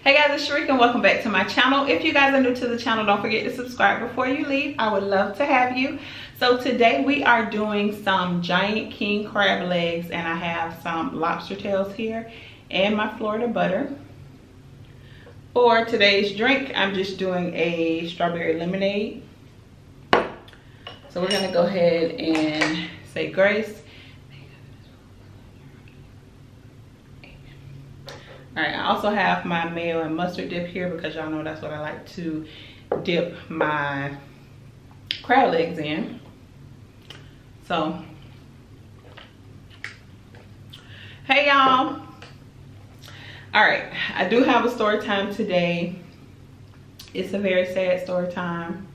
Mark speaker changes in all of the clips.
Speaker 1: Hey guys, it's Sharika and welcome back to my channel. If you guys are new to the channel, don't forget to subscribe before you leave. I would love to have you. So today we are doing some giant king crab legs, and I have some lobster tails here and my Florida butter. For today's drink, I'm just doing a strawberry lemonade. So we're gonna go ahead and say grace. All right, I also have my mayo and mustard dip here because y'all know that's what I like to dip my crab legs in. So, hey y'all. All right, I do have a story time today. It's a very sad story time.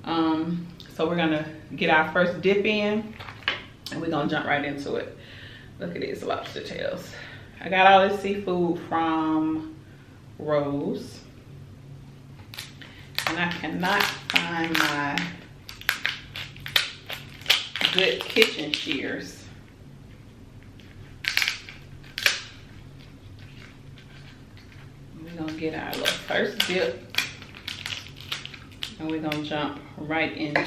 Speaker 1: So we're gonna get our first dip in and we're gonna jump right into it. Look at these lobster tails. I got all this seafood from Rose, and I cannot find my good kitchen shears. We're gonna get our little first dip, and we're gonna jump right into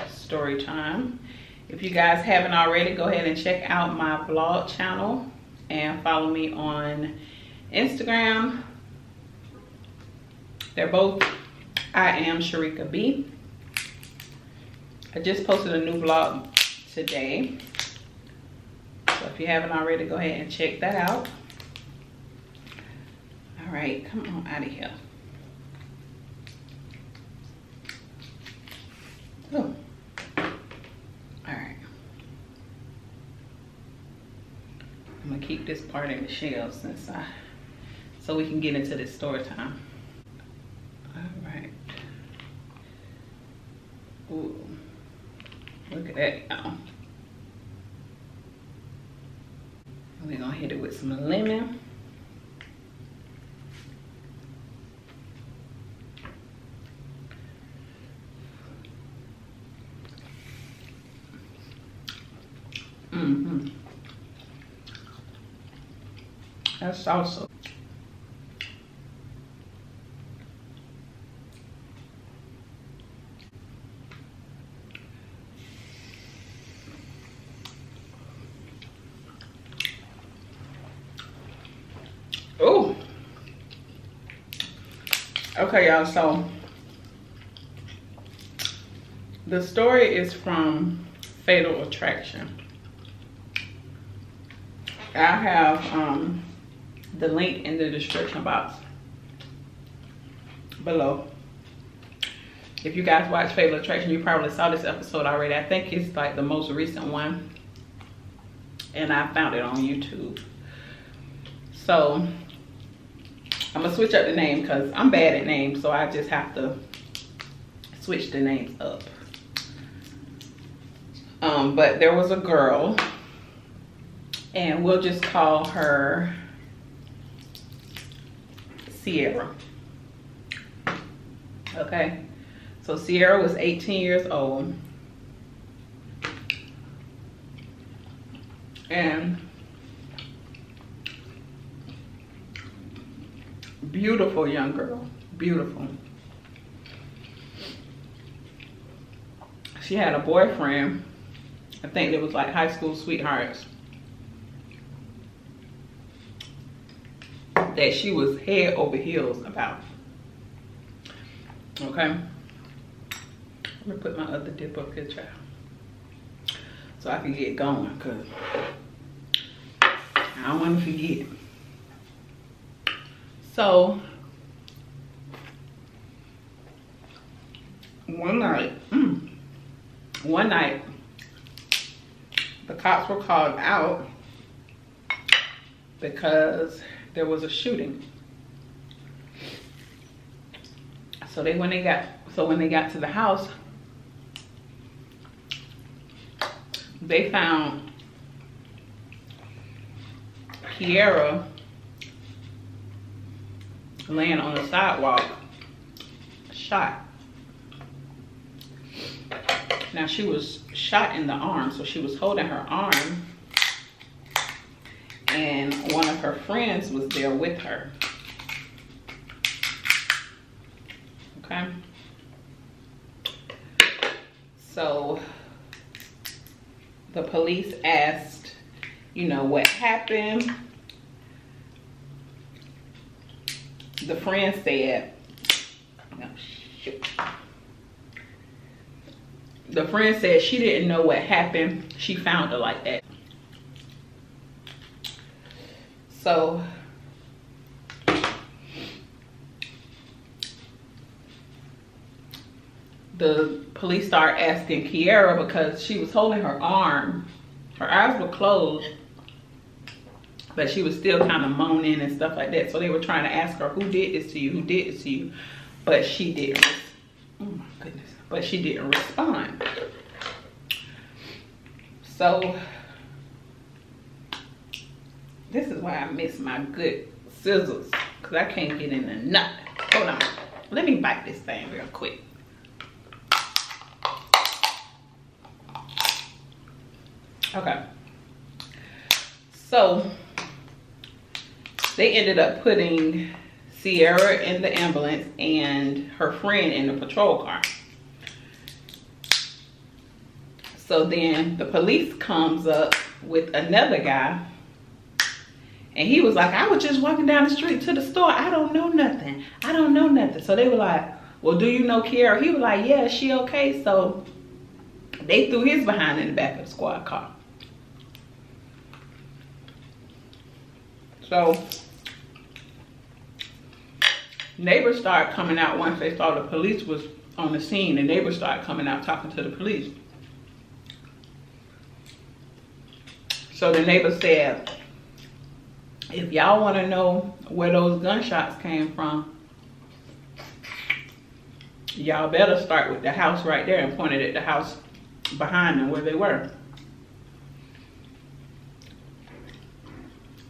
Speaker 1: story time. If you guys haven't already, go ahead and check out my vlog channel and follow me on Instagram. They're both I am Sharika B. I just posted a new vlog today, so if you haven't already, go ahead and check that out. All right, come on out of here. Oh, all right. I'm gonna keep this part in the shell so we can get into this story time. All right. Ooh, look at that, y'all. We're gonna hit it with some lemon. That's salsa. Oh. Okay, y'all, so the story is from Fatal Attraction. I have the link in the description box below. If you guys watch Fatal Attraction, you probably saw this episode already. I think it's like the most recent one, and I found it on YouTube. So I'm gonna switch up the name because I'm bad at names, so I just have to switch the names up. But there was a girl, and we'll just call her Sierra. Okay, so Sierra was 18 years old, and beautiful young girl, beautiful. She had a boyfriend. I think it was like high school sweethearts that she was head over heels about. Okay, I'm gonna put my other dip up here, child, so I can get going because I don't want to forget. So one night the cops were called out because there was a shooting. So when they got to the house, they found Kiera laying on the sidewalk, shot. Now she was shot in the arm, so she was holding her arm, and one of her friends was there with her. Okay. So the police asked, you know, what happened. The friend said, oh, shoot. The friend said she didn't know what happened. She found her like that. So the police started asking Kiara because she was holding her arm. Her eyes were closed, but she was still kind of moaning and stuff like that. So they were trying to ask her, who did this to you? Who did this to you? But she didn't. Oh my goodness. But she didn't respond. So this is why I miss my good scissors, because I can't get into nothing. Hold on. Let me bite this thing real quick. Okay. So they ended up putting Sierra in the ambulance and her friend in the patrol car. So then the police comes up with another guy, and he was like, I was just walking down the street to the store. I don't know nothing. I don't know nothing. So they were like, well, do you know Kiara? He was like, yeah, she okay? So they threw his behind in the back of the squad car. So neighbors started coming out once they saw the police was on the scene. The neighbors started coming out talking to the police. So the neighbor said, if y'all want to know where those gunshots came from, y'all better start with the house right there, and pointed at the house behind them where they were.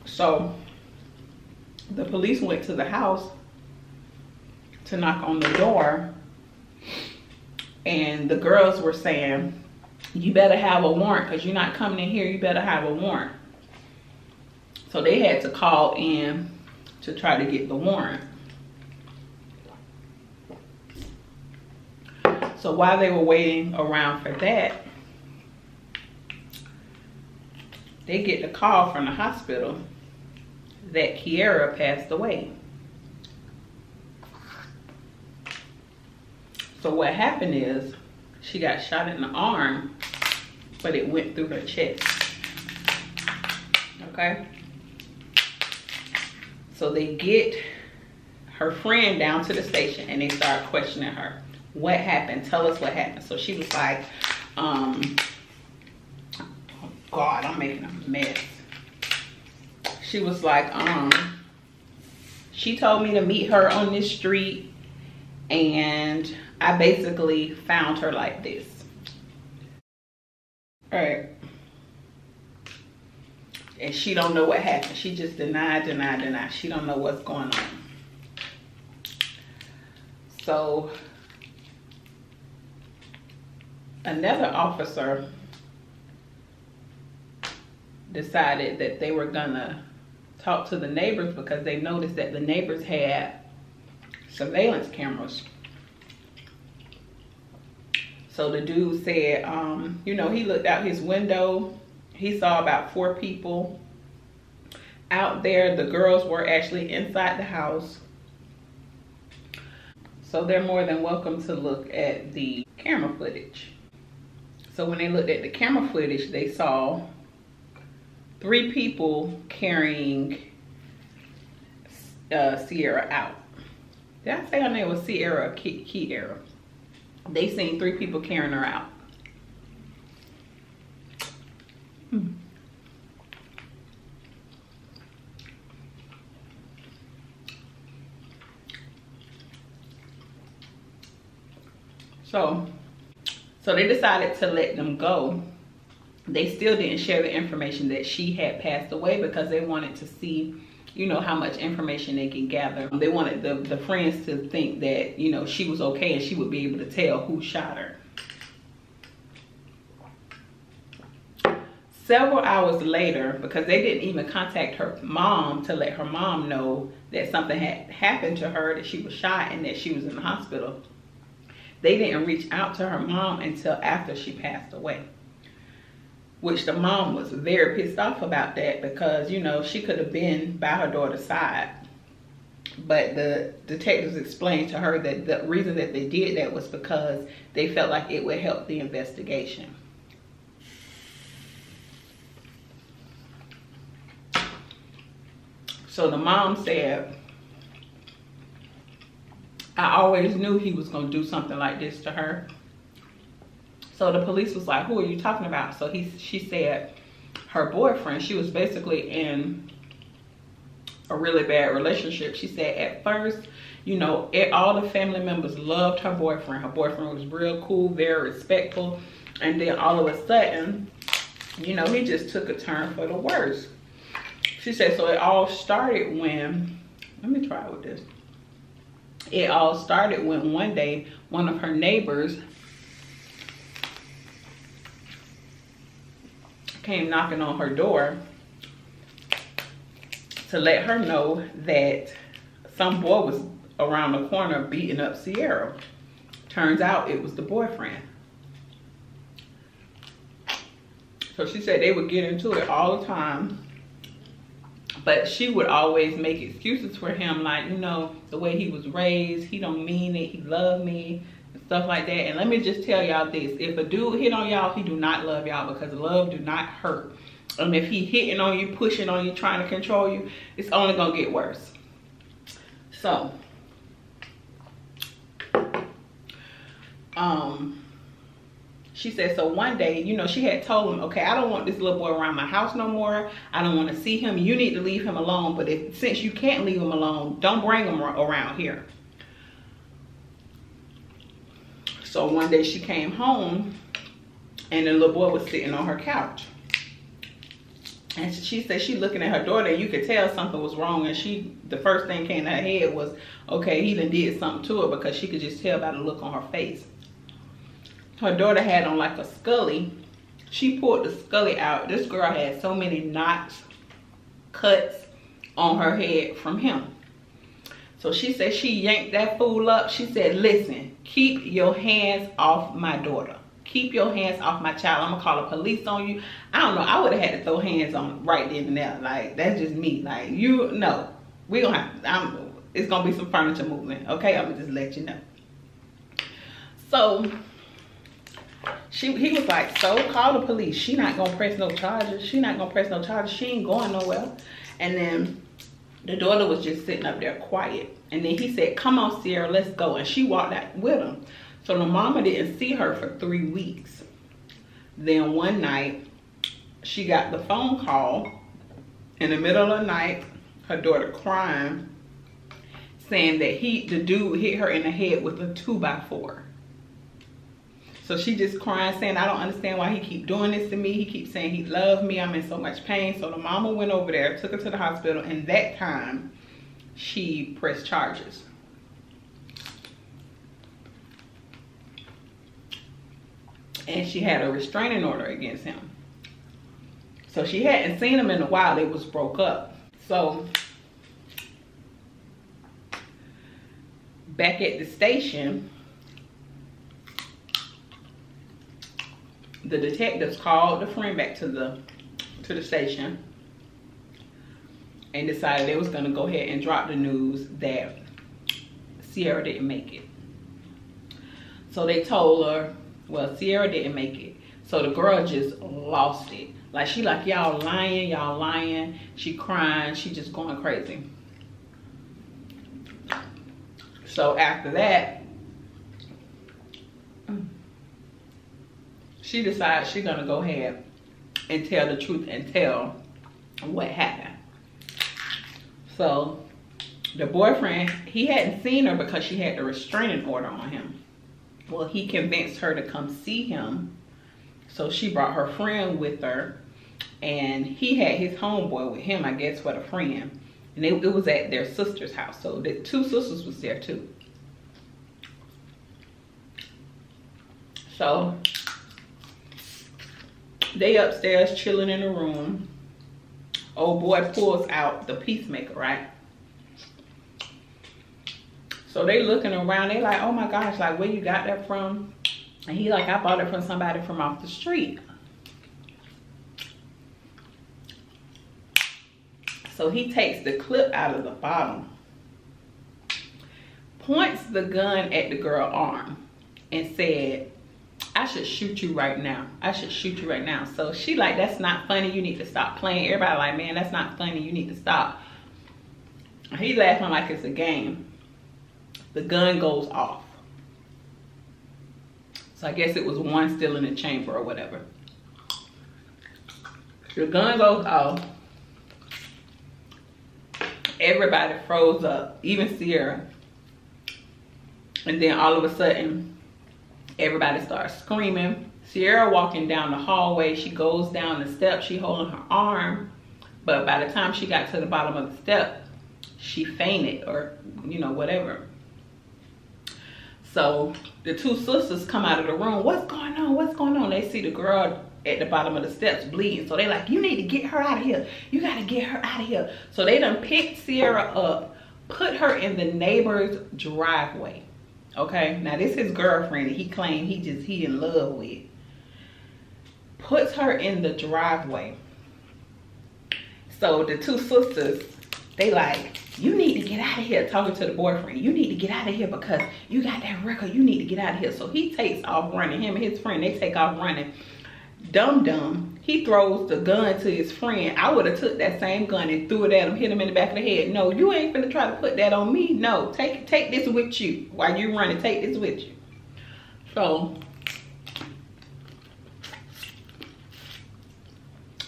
Speaker 1: So the police went to the house to knock on the door, and the girls were saying, you better have a warrant, because you're not coming in here, you better have a warrant. So they had to call in to try to get the warrant. So while they were waiting around for that, they get the call from the hospital that Kiara passed away. So what happened is she got shot in the arm, but it went through her chest. Okay? So they get her friend down to the station and they start questioning her. What happened? Tell us what happened. So she was like, oh God, I'm making a mess. She was like, she told me to meet her on this street, and I basically found her like this. All right. And she don't know what happened. She just denied. She don't know what's going on. So another officer decided that they were gonna talk to the neighbors, because they noticed that the neighbors had surveillance cameras. So the dude said, you know, he looked out his window. He saw about 4 people out there. The girls were actually inside the house. So they're more than welcome to look at the camera footage. So when they looked at the camera footage, they saw 3 people carrying Sierra out. Did I say her name was Sierra or Kiara? They seen 3 people carrying her out. So they decided to let them go. They still didn't share the information that she had passed away, because they wanted to see, you know, how much information they can gather. They wanted the friends to think that, you know, she was okay and she would be able to tell who shot her. Several hours later, because they didn't even contact her mom to let her mom know that something had happened to her, that she was shot and that she was in the hospital. they didn't reach out to her mom until after she passed away. Which the mom was very pissed off about that, because, you know, she could have been by her daughter's side. But the detectives explained to her that the reason that they did that was because they felt like it would help the investigation. So the mom said, I always knew he was going to do something like this to her. So the police was like, who are you talking about? So she said her boyfriend. She was basically in a really bad relationship. She said at first, you know, all the family members loved her boyfriend. Her boyfriend was real cool, very respectful. And then all of a sudden, you know, he just took a turn for the worse. She said, so it all started when, let me try with this. It all started when one day, one of her neighbors came knocking on her door to let her know that some boy was around the corner beating up Sierra. Turns out it was the boyfriend. So she said they would get into it all the time, but she would always make excuses for him, like, you know, the way he was raised, he don't mean it, he loved me, and stuff like that. And let me just tell y'all this, if a dude hit on y'all, he do not love y'all, because love do not hurt. And if he hitting on you, pushing on you, trying to control you, it's only gonna get worse. So, she said, so one day, you know, she had told him, okay, I don't want this little boy around my house no more. I don't want to see him. You need to leave him alone. But since you can't leave him alone, don't bring him around here. So one day she came home and the little boy was sitting on her couch. And she said she looking at her daughter, and you could tell something was wrong. And the first thing came to her head was, okay, he done did something to her, because she could just tell by the look on her face. Her daughter had on like a scully. She pulled the scully out. This girl had so many knots, cuts on her head from him. So she said she yanked that fool up. She said, listen, keep your hands off my daughter. Keep your hands off my child. I'm gonna call the police on you. I don't know. I would have had to throw hands on right then and there. Like, that's just me. Like, you know, we gonna have, it's gonna be some furniture movement. Okay, I'm gonna just let you know. So he was like, so call the police. She not gonna press no charges. She not gonna press no charges. She ain't going nowhere. And then the daughter was just sitting up there quiet. And then he said, come on, Sierra, let's go. And she walked out with him. So the mama didn't see her for 3 weeks. Then one night, she got the phone call in the middle of the night, her daughter crying, saying that the dude hit her in the head with a 2x4. So she just crying, saying, I don't understand why he keep doing this to me. He keeps saying he loves me. I'm in so much pain. So the mama went over there, took her to the hospital, and that time she pressed charges. And she had a restraining order against him. So she hadn't seen him in a while. It was broke up. So back at the station, the detectives called the friend back to the station and decided they was gonna go ahead and drop the news that Sierra didn't make it. So they told her, well, Sierra didn't make it. So the girl just lost it. Like, she like, y'all lying, y'all lying. She crying, she just going crazy. So after that, she decides she's gonna go ahead and tell the truth and tell what happened. So the boyfriend, he hadn't seen her because she had the restraining order on him. Well, he convinced her to come see him. So she brought her friend with her, and he had his homeboy with him, I guess, for the friend. And it was at their sister's house. So the 2 sisters was there too. So they upstairs chilling in the room. Old boy pulls out the peacemaker, right? So they looking around, they like, oh my gosh, like where you got that from? And he like, I bought it from somebody from off the street. So he takes the clip out of the bottom, points the gun at the girl's arm and said, I should shoot you right now. I should shoot you right now. So she like, that's not funny. You need to stop playing. Everybody like, man, that's not funny. You need to stop. He laughing like it's a game. The gun goes off. So I guess it was one still in the chamber or whatever. The gun goes off. Everybody froze up, even Sierra. And then all of a sudden, everybody starts screaming. Sierra walking down the hallway. She goes down the steps. She holding her arm. But by the time she got to the bottom of the step, she fainted or, you know, whatever. So the two sisters come out of the room. What's going on? What's going on? They see the girl at the bottom of the steps bleeding. So they like, you need to get her out of here. You got to get her out of here. So they done picked Sierra up, put her in the neighbor's driveway. Okay, now this is his girlfriend that he claimed he in love with. Puts her in the driveway. So the two sisters, they like, you need to get out of here, talking to the boyfriend. You need to get out of here because you got that record. You need to get out of here. So he takes off running. Him and his friend, they take off running. Dum-dum, he throws the gun to his friend. I would have took that same gun and threw it at him, hit him in the back of the head. No, you ain't finna try to put that on me. No, take this with you. While you running, take this with you. So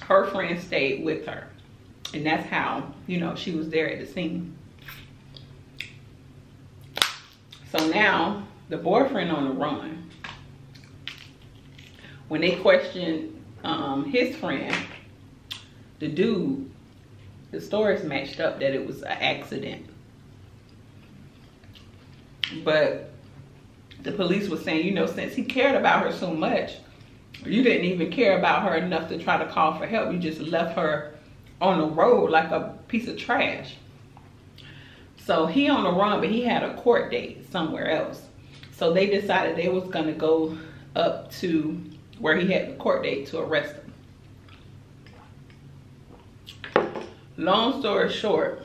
Speaker 1: her friend stayed with her. And that's how, you know, she was there at the scene. So now the boyfriend on the run. When they questioned his friend, the dude, the stories matched up that it was an accident. But the police was saying, you know, since he cared about her so much, you didn't even care about her enough to try to call for help. You just left her on the road like a piece of trash. So he on the run, but he had a court date somewhere else. So they decided they was gonna go up to where he had the court date to arrest him. Long story short,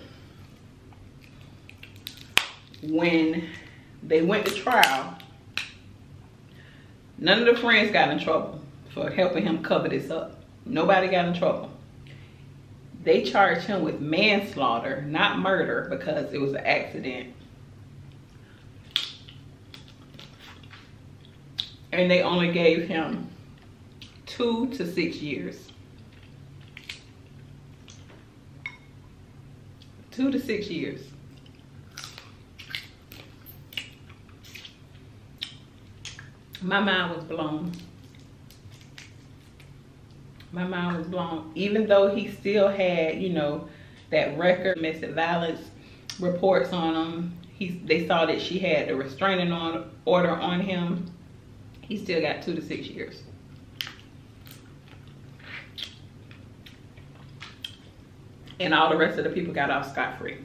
Speaker 1: when they went to trial, none of the friends got in trouble for helping him cover this up. Nobody got in trouble. They charged him with manslaughter, not murder, because it was an accident. And they only gave him 2 to 6 years. 2 to 6 years. My mind was blown. My mind was blown. Even though he still had, you know, that record, domestic violence reports on him. They saw that she had the restraining order on him. He still got 2 to 6 years. And all the rest of the people got off scot-free.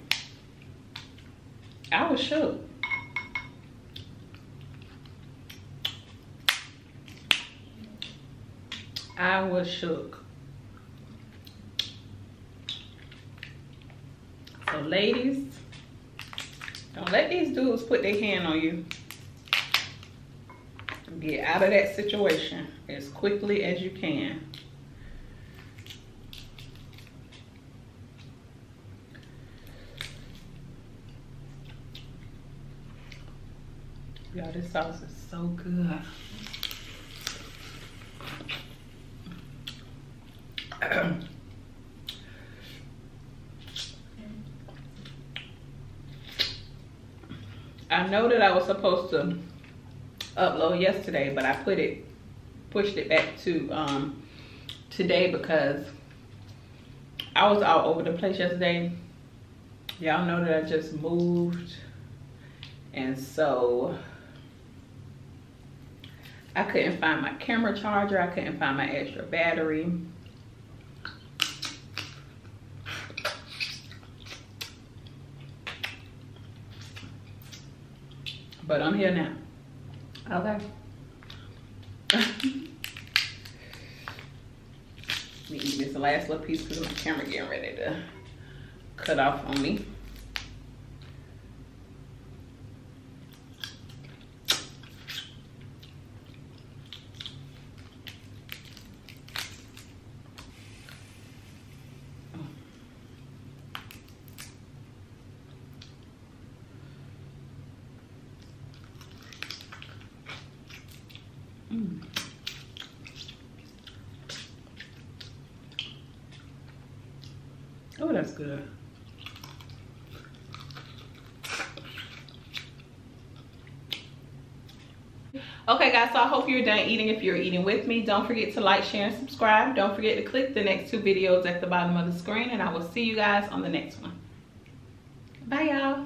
Speaker 1: I was shook. I was shook. So ladies, don't let these dudes put their hand on you. Get out of that situation as quickly as you can. Y'all, this sauce is so good. I know that I was supposed to upload yesterday, but I pushed it back to today because I was all over the place yesterday. Y'all know that I just moved, and so I couldn't find my camera charger. I couldn't find my extra battery. But I'm here now. Okay. Let me eat this last little piece because my camera getting ready to cut off on me. Oh, that's good. Okay guys, so I hope you're done eating. If you're eating with me, don't forget to like, share, and subscribe. Don't forget to click the next 2 videos at the bottom of the screen, and I will see you guys on the next one. Bye y'all.